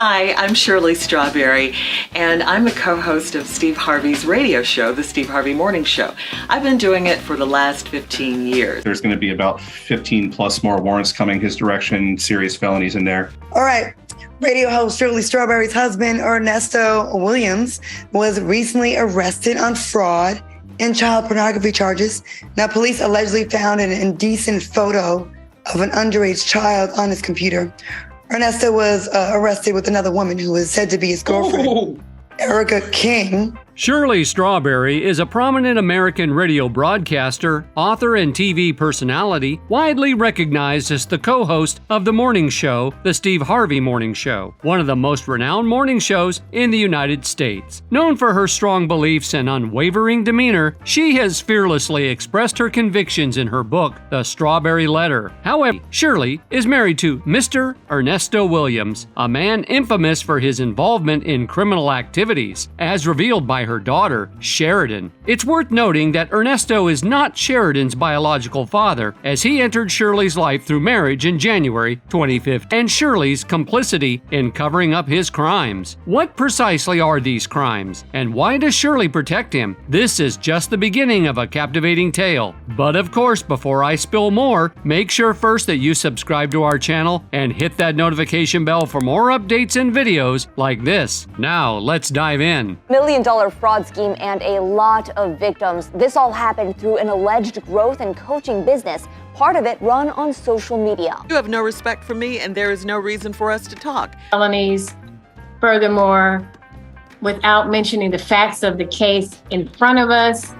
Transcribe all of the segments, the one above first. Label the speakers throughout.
Speaker 1: Hi, I'm Shirley Strawberry, and I'm a co-host of Steve Harvey's radio show, The Steve Harvey Morning Show. I've been doing it for the last 15 years.
Speaker 2: There's going to be about 15 plus more warrants coming his direction, serious felonies in there.
Speaker 3: All right. Radio host Shirley Strawberry's husband, Ernesto Williams, was recently arrested on fraud and child pornography charges. Now, police allegedly found an indecent photo of an underage child on his computer. Ernesto was arrested with another woman who was said to be his girlfriend, Erica King.
Speaker 4: Shirley Strawberry is a prominent American radio broadcaster, author, and TV personality, widely recognized as the co-host of the morning show, The Steve Harvey Morning Show, one of the most renowned morning shows in the United States. Known for her strong beliefs and unwavering demeanor, she has fearlessly expressed her convictions in her book, The Strawberry Letter. However, Shirley is married to Mr. Ernesto Williams, a man infamous for his involvement in criminal activities, as revealed by her daughter, Sheridan. It's worth noting that Ernesto is not Sheridan's biological father, as he entered Shirley's life through marriage in January 2015, and Shirley's complicity in covering up his crimes. What precisely are these crimes, and why does Shirley protect him? This is just the beginning of a captivating tale. But of course, before I spill more, make sure first that you subscribe to our channel and hit that notification bell for more updates and videos like this. Now, let's dive in.
Speaker 5: $1 million fraud scheme and a lot of victims. This all happened through an alleged growth and coaching business, part of it run on social media.
Speaker 6: You have no respect for me, and there is no reason for us to talk.
Speaker 7: Felonies. Furthermore, without mentioning the facts of the case in front of us,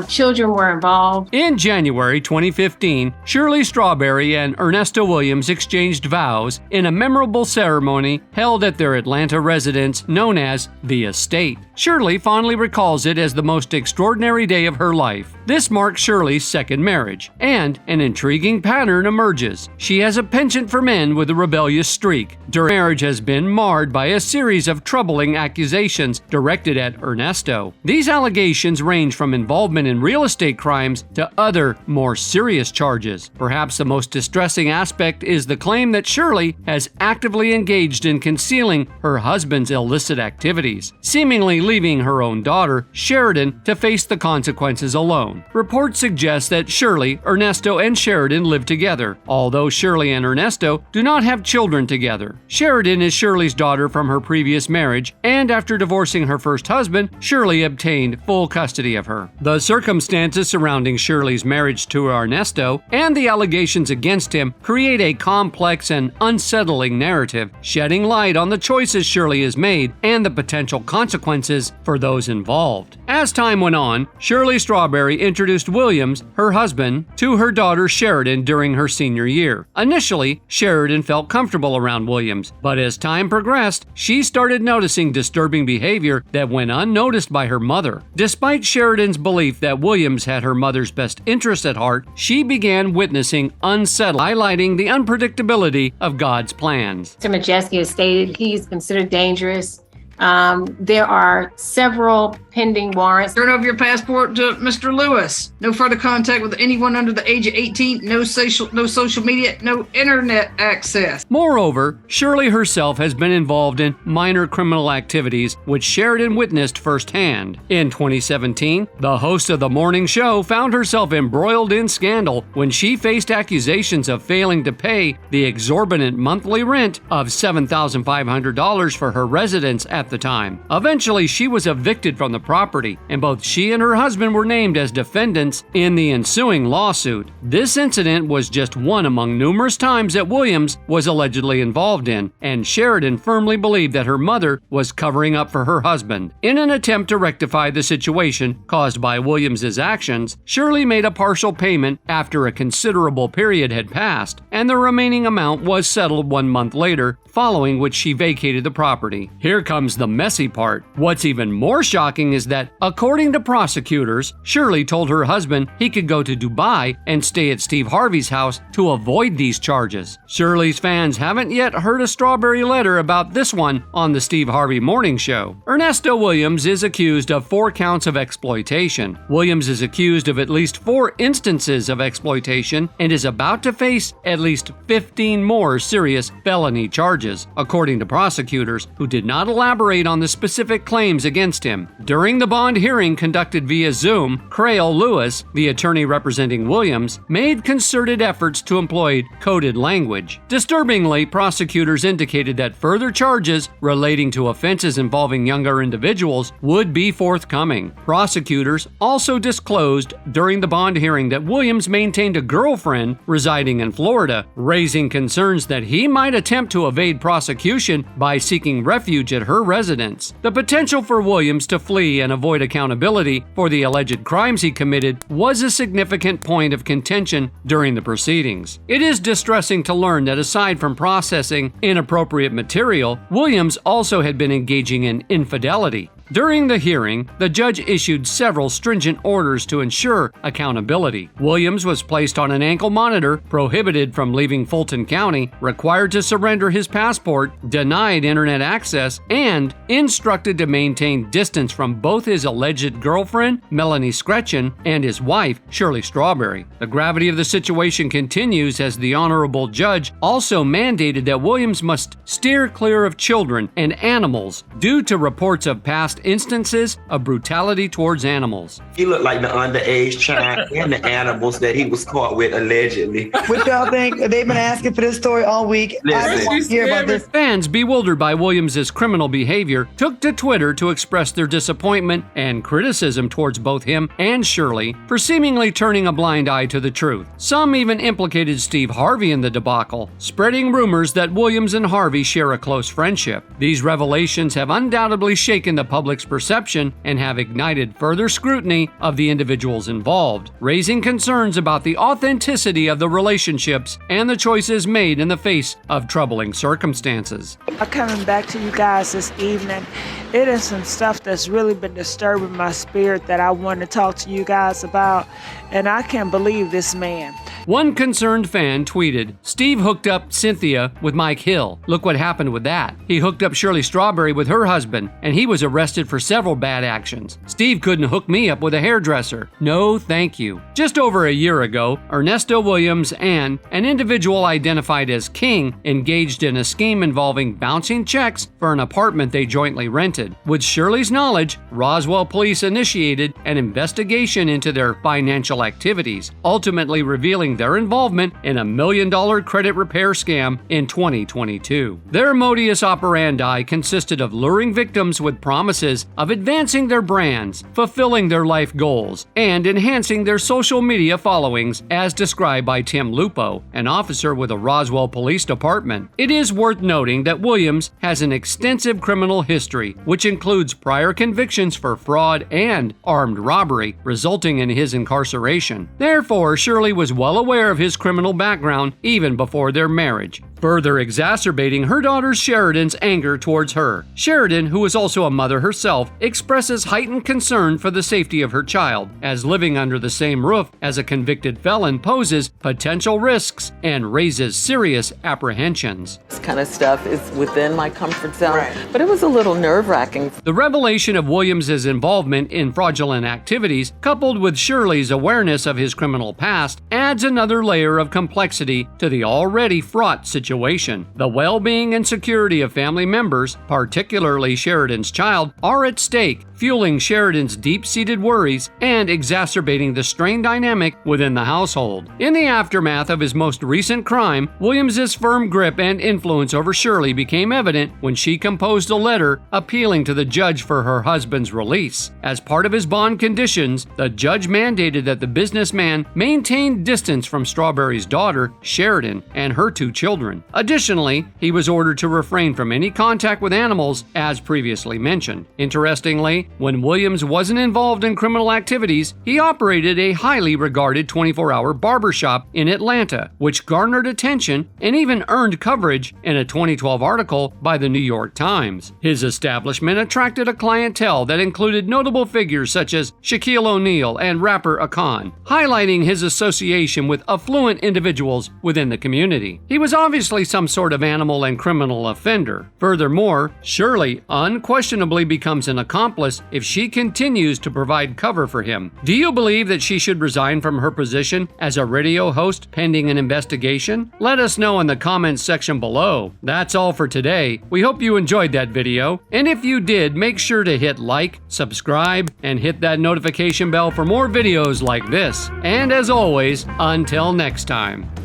Speaker 7: children were involved.
Speaker 4: In January 2015, Shirley Strawberry and Ernesto Williams exchanged vows in a memorable ceremony held at their Atlanta residence known as The Estate. Shirley fondly recalls it as the most extraordinary day of her life. This marks Shirley's second marriage, and an intriguing pattern emerges. She has a penchant for men with a rebellious streak. Her marriage has been marred by a series of troubling accusations directed at Ernesto. These allegations range from involvement in real estate crimes to other, more serious charges. Perhaps the most distressing aspect is the claim that Shirley has actively engaged in concealing her husband's illicit activities, seemingly leaving her own daughter, Sheridan, to face the consequences alone. Reports suggest that Shirley, Ernesto, and Sheridan live together, although Shirley and Ernesto do not have children together. Sheridan is Shirley's daughter from her previous marriage, and after divorcing her first husband, Shirley obtained full custody of her. The circumstances surrounding Shirley's marriage to Ernesto and the allegations against him create a complex and unsettling narrative, shedding light on the choices Shirley has made and the potential consequences for those involved. As time went on, Shirley Strawberry introduced Williams, her husband, to her daughter Sheridan during her senior year. Initially, Sheridan felt comfortable around Williams, but as time progressed, she started noticing disturbing behavior that went unnoticed by her mother. Despite Sheridan's belief that Williams had her mother's best interest at heart, she began witnessing unsettling, highlighting the unpredictability of God's plans.
Speaker 7: Mr. Majeski has stated he's considered dangerous. There are several pending warrants.
Speaker 8: Turn over your passport to Mr. Lewis. No further contact with anyone under the age of 18. No social media. No internet access.
Speaker 4: Moreover, Shirley herself has been involved in minor criminal activities, which Sheridan witnessed firsthand. In 2017, the host of the morning show found herself embroiled in scandal when she faced accusations of failing to pay the exorbitant monthly rent of $7,500 for her residence at the time. Eventually, she was evicted from the property, and both she and her husband were named as defendants in the ensuing lawsuit. This incident was just one among numerous times that Williams was allegedly involved in, and Sheridan firmly believed that her mother was covering up for her husband. In an attempt to rectify the situation caused by Williams's actions, Shirley made a partial payment after a considerable period had passed, and the remaining amount was settled 1 month later, following which she vacated the property. Here comes comes the messy part. What's even more shocking is that, according to prosecutors, Shirley told her husband he could go to Dubai and stay at Steve Harvey's house to avoid these charges. Shirley's fans haven't yet heard a Strawberry letter about this one on the Steve Harvey Morning Show. Ernesto Williams is accused of 4 counts of exploitation. Williams is accused of at least 4 instances of exploitation and is about to face at least 15 more serious felony charges, according to prosecutors, who did not elaborate on the specific claims against him. During the bond hearing conducted via Zoom, Crail Lewis, the attorney representing Williams, made concerted efforts to employ coded language. Disturbingly, prosecutors indicated that further charges relating to offenses involving younger individuals would be forthcoming. Prosecutors also disclosed during the bond hearing that Williams maintained a girlfriend residing in Florida, raising concerns that he might attempt to evade prosecution by seeking refuge at her residence. The potential for Williams to flee and avoid accountability for the alleged crimes he committed was a significant point of contention during the proceedings. It is distressing to learn that aside from processing inappropriate material, Williams also had been engaging in infidelity. During the hearing, the judge issued several stringent orders to ensure accountability. Williams was placed on an ankle monitor, prohibited from leaving Fulton County, required to surrender his passport, denied internet access, and instructed to maintain distance from both his alleged girlfriend, Melanie Scretchen, and his wife, Shirley Strawberry. The gravity of the situation continues as the honorable judge also mandated that Williams must steer clear of children and animals due to reports of past instances of brutality towards animals.
Speaker 9: He looked like the underage child and the animals that he was caught with allegedly.
Speaker 3: What y'all think? They've been asking for this story all week. I just want to hear about this.
Speaker 4: Fans, bewildered by Williams' criminal behavior, took to Twitter to express their disappointment and criticism towards both him and Shirley for seemingly turning a blind eye to the truth. Some even implicated Steve Harvey in the debacle, spreading rumors that Williams and Harvey share a close friendship. These revelations have undoubtedly shaken the public's perception and have ignited further scrutiny of the individuals involved, raising concerns about the authenticity of the relationships and the choices made in the face of troubling circumstances.
Speaker 10: Coming back to you guys this evening, it is some stuff that's really been disturbing my spirit that I want to talk to you guys about, and I can't believe this man.
Speaker 4: One concerned fan tweeted, "Steve hooked up Cynthia with Mike Hill. Look what happened with that. He hooked up Shirley Strawberry with her husband, and he was arrested for several bad actions. Steve couldn't hook me up with a hairdresser. No, thank you." Just over a year ago, Ernesto Williams and an individual identified as King engaged in a scheme involving bouncing checks for an apartment they jointly rented. With Shirley's knowledge, Roswell police initiated an investigation into their financial activities, ultimately revealing their involvement in a $1 million credit repair scam in 2022. Their modus operandi consisted of luring victims with promises of advancing their brands, fulfilling their life goals, and enhancing their social media followings, as described by Tim Lupo, an officer with the Roswell Police Department. It is worth noting that Williams has an extensive criminal history, which includes prior convictions for fraud and armed robbery, resulting in his incarceration. Therefore, Shirley was well aware of his criminal background even before their marriage, further exacerbating her daughter Sheridan's anger towards her. Sheridan, who is also a mother herself, expresses heightened concern for the safety of her child, as living under the same roof as a convicted felon poses potential risks and raises serious apprehensions.
Speaker 6: This kind of stuff is within my comfort zone, but it was a little nerve-wracking.
Speaker 4: The revelation of Williams' involvement in fraudulent activities, coupled with Shirley's awareness of his criminal past, adds another layer of complexity to the already fraught situation. The well-being and security of family members, particularly Sheridan's child, are at stake, fueling Sheridan's deep-seated worries and exacerbating the strained dynamic within the household. In the aftermath of his most recent crime, Williams' firm grip and influence over Shirley became evident when she composed a letter appealing to the judge for her husband's release. As part of his bond conditions, the judge mandated that the businessman maintain distance from Strawberry's daughter, Sheridan, and her 2 children. children. Additionally, he was ordered to refrain from any contact with animals, as previously mentioned. Interestingly, when Williams wasn't involved in criminal activities, he operated a highly regarded 24-hour barbershop in Atlanta, which garnered attention and even earned coverage in a 2012 article by the New York Times. His establishment attracted a clientele that included notable figures such as Shaquille O'Neal and rapper Akon, highlighting his association with affluent individuals within the community. He was obviously some sort of animal and criminal offender. Furthermore, Shirley unquestionably becomes an accomplice if she continues to provide cover for him. Do you believe that she should resign from her position as a radio host pending an investigation? Let us know in the comments section below. That's all for today. We hope you enjoyed that video, and if you did, make sure to hit like, subscribe, and hit that notification bell for more videos like this. And as always, until next time.